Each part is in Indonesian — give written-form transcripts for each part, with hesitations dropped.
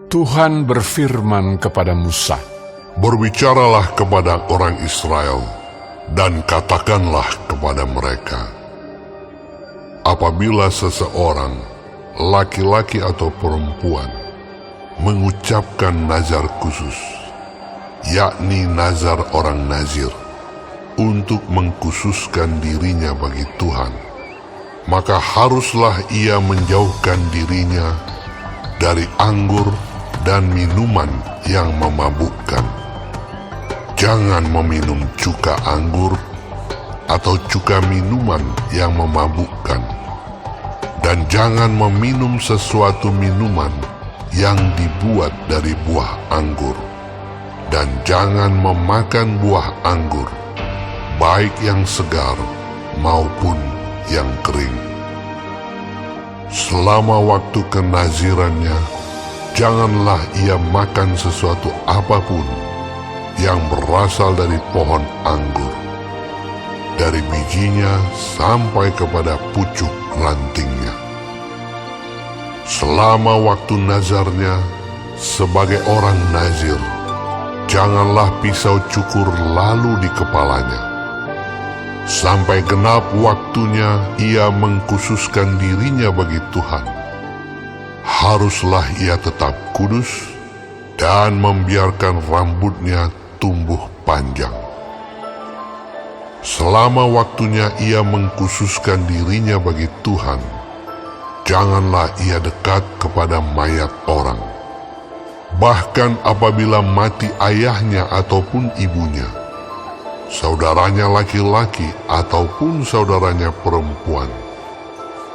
Tuhan berfirman kepada Musa, "Berbicaralah kepada orang Israel, dan katakanlah kepada mereka, apabila seseorang, laki-laki atau perempuan, mengucapkan nazar khusus, yakni nazar orang nazir, untuk mengkhususkan dirinya bagi Tuhan, maka haruslah ia menjauhkan dirinya dari anggur dan minuman yang memabukkan. Jangan meminum cuka anggur atau cuka minuman yang memabukkan, dan jangan meminum sesuatu minuman yang dibuat dari buah anggur, dan jangan memakan buah anggur, baik yang segar maupun yang kering. Selama waktu kenazirannya, janganlah ia makan sesuatu apapun yang berasal dari pohon anggur, dari bijinya sampai kepada pucuk rantingnya. Selama waktu nazarnya sebagai orang nazir, janganlah pisau cukur lalu di kepalanya. Sampai genap waktunya ia mengkhususkan dirinya bagi Tuhan. Haruslah ia tetap kudus dan membiarkan rambutnya tumbuh panjang. Selama waktunya ia mengkhususkan dirinya bagi Tuhan, janganlah ia dekat kepada mayat orang. Bahkan apabila mati ayahnya ataupun ibunya, saudaranya laki-laki ataupun saudaranya perempuan,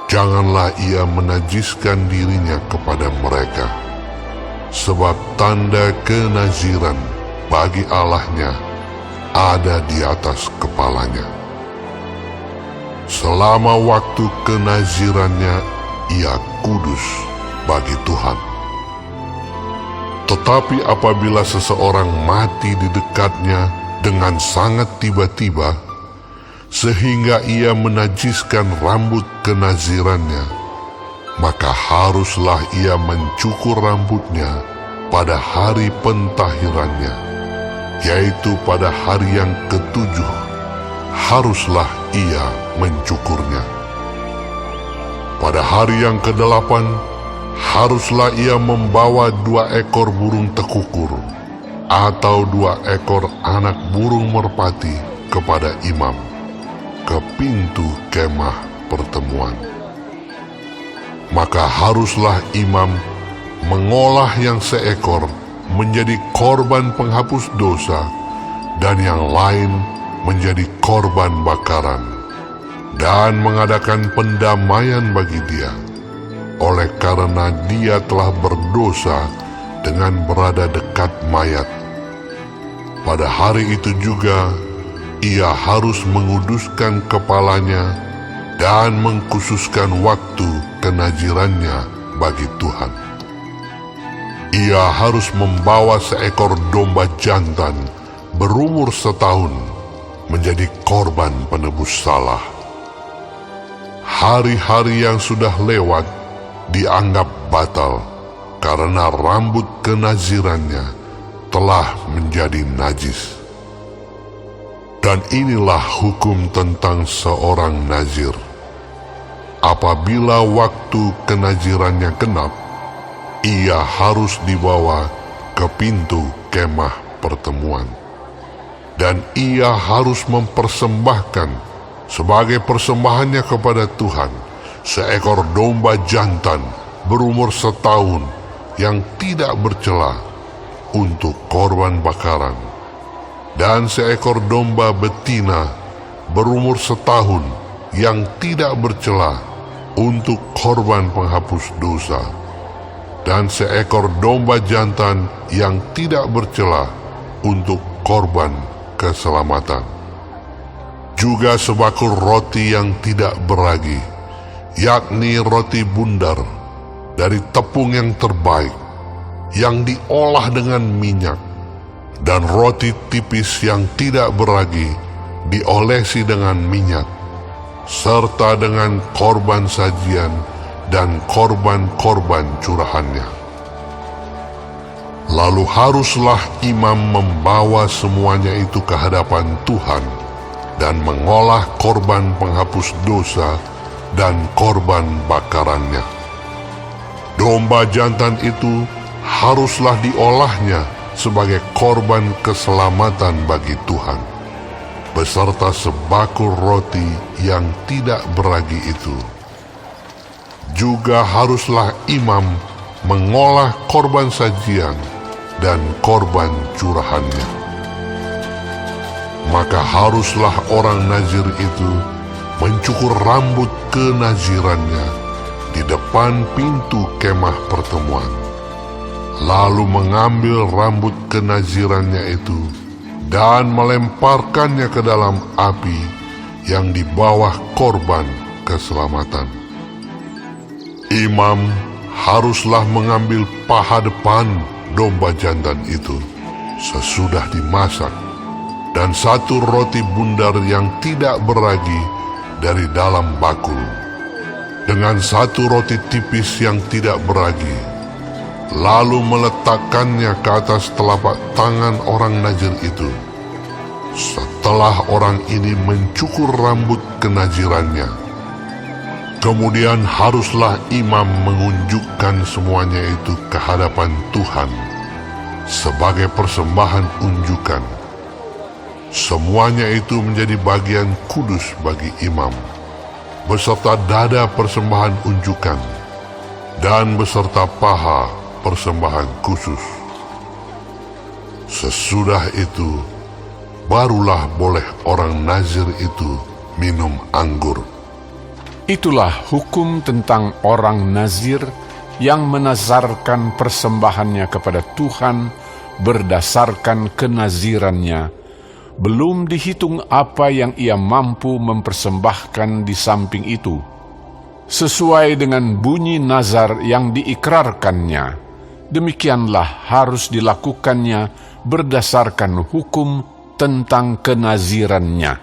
janganlah ia menajiskan dirinya kepada mereka, sebab tanda kenaziran bagi Allahnya ada di atas kepalanya. Selama waktu kenazirannya ia kudus bagi Tuhan. Tetapi apabila seseorang mati di dekatnya dengan sangat tiba-tiba, sehingga ia menajiskan rambut kenazirannya, maka haruslah ia mencukur rambutnya pada hari pentahirannya, yaitu pada hari yang ketujuh, haruslah ia mencukurnya. Pada hari yang kedelapan, haruslah ia membawa 2 ekor burung tekukur atau 2 ekor anak burung merpati kepada imam ke pintu kemah pertemuan. Maka haruslah imam mengolah yang seekor menjadi korban penghapus dosa, dan yang lain menjadi korban bakaran, dan mengadakan pendamaian bagi dia, oleh karena dia telah berdosa dengan berada dekat mayat. Pada hari itu juga ia harus menguduskan kepalanya dan mengkhususkan waktu kenazirannya bagi Tuhan. Ia harus membawa seekor domba jantan berumur 1 tahun menjadi korban penebus salah. Hari-hari yang sudah lewat dianggap batal karena rambut kenazirannya telah menjadi najis. Dan inilah hukum tentang seorang nazir. Apabila waktu kenazirannya genap, ia harus dibawa ke pintu kemah pertemuan, dan ia harus mempersembahkan sebagai persembahannya kepada Tuhan seekor domba jantan berumur 1 tahun yang tidak bercela untuk korban bakaran, dan seekor domba betina berumur 1 tahun yang tidak bercela untuk korban penghapus dosa, dan seekor domba jantan yang tidak bercela untuk korban keselamatan. Juga sebakul roti yang tidak beragi, yakni roti bundar dari tepung yang terbaik, yang diolah dengan minyak, dan roti tipis yang tidak beragi diolesi dengan minyak, serta dengan korban sajian dan korban-korban curahannya. Lalu haruslah imam membawa semuanya itu ke hadapan Tuhan dan mengolah korban penghapus dosa dan korban bakarannya. Domba jantan itu haruslah diolahnya sebagai korban keselamatan bagi Tuhan, beserta sebakul roti yang tidak beragi itu. Juga haruslah imam mengolah korban sajian dan korban curahannya. Maka haruslah orang nazir itu mencukur rambut kenazirannya di depan pintu kemah pertemuan, lalu mengambil rambut kenazirannya itu dan melemparkannya ke dalam api yang di bawah korban keselamatan. Imam haruslah mengambil paha depan domba jantan itu sesudah dimasak, dan satu roti bundar yang tidak beragi dari dalam bakul, dengan satu roti tipis yang tidak beragi, lalu meletakkannya ke atas telapak tangan orang nazir itu. Setelah orang ini mencukur rambut kenazirannya, kemudian haruslah imam mengunjukkan semuanya itu ke hadapan Tuhan sebagai persembahan unjukan. Semuanya itu menjadi bagian kudus bagi imam, beserta dada persembahan unjukan, dan beserta paha persembahan khusus. Sesudah itu, barulah boleh orang nazir itu minum anggur. Itulah hukum tentang orang nazir yang menazarkan persembahannya kepada Tuhan berdasarkan kenazirannya, belum dihitung apa yang ia mampu mempersembahkan di samping itu, sesuai dengan bunyi nazar yang diikrarkannya. Demikianlah harus dilakukannya berdasarkan hukum tentang kenazirannya.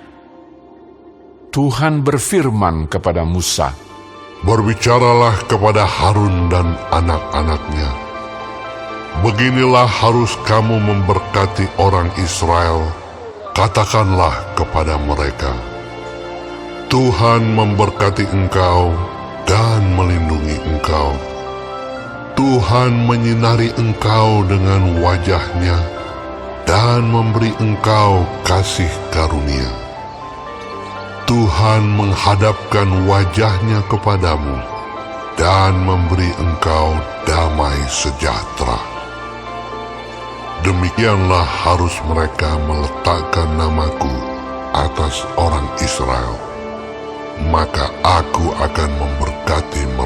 Tuhan berfirman kepada Musa, "Berbicaralah kepada Harun dan anak-anaknya. Beginilah harus kamu memberkati orang Israel. Katakanlah kepada mereka, Tuhan memberkati engkau dan melindungi engkau. Tuhan menyinari engkau dengan wajah-Nya dan memberi engkau kasih karunia. Tuhan menghadapkan wajah-Nya kepadamu dan memberi engkau damai sejahtera." Demikianlah harus mereka meletakkan namaku atas orang Israel, maka aku akan memberkati mereka.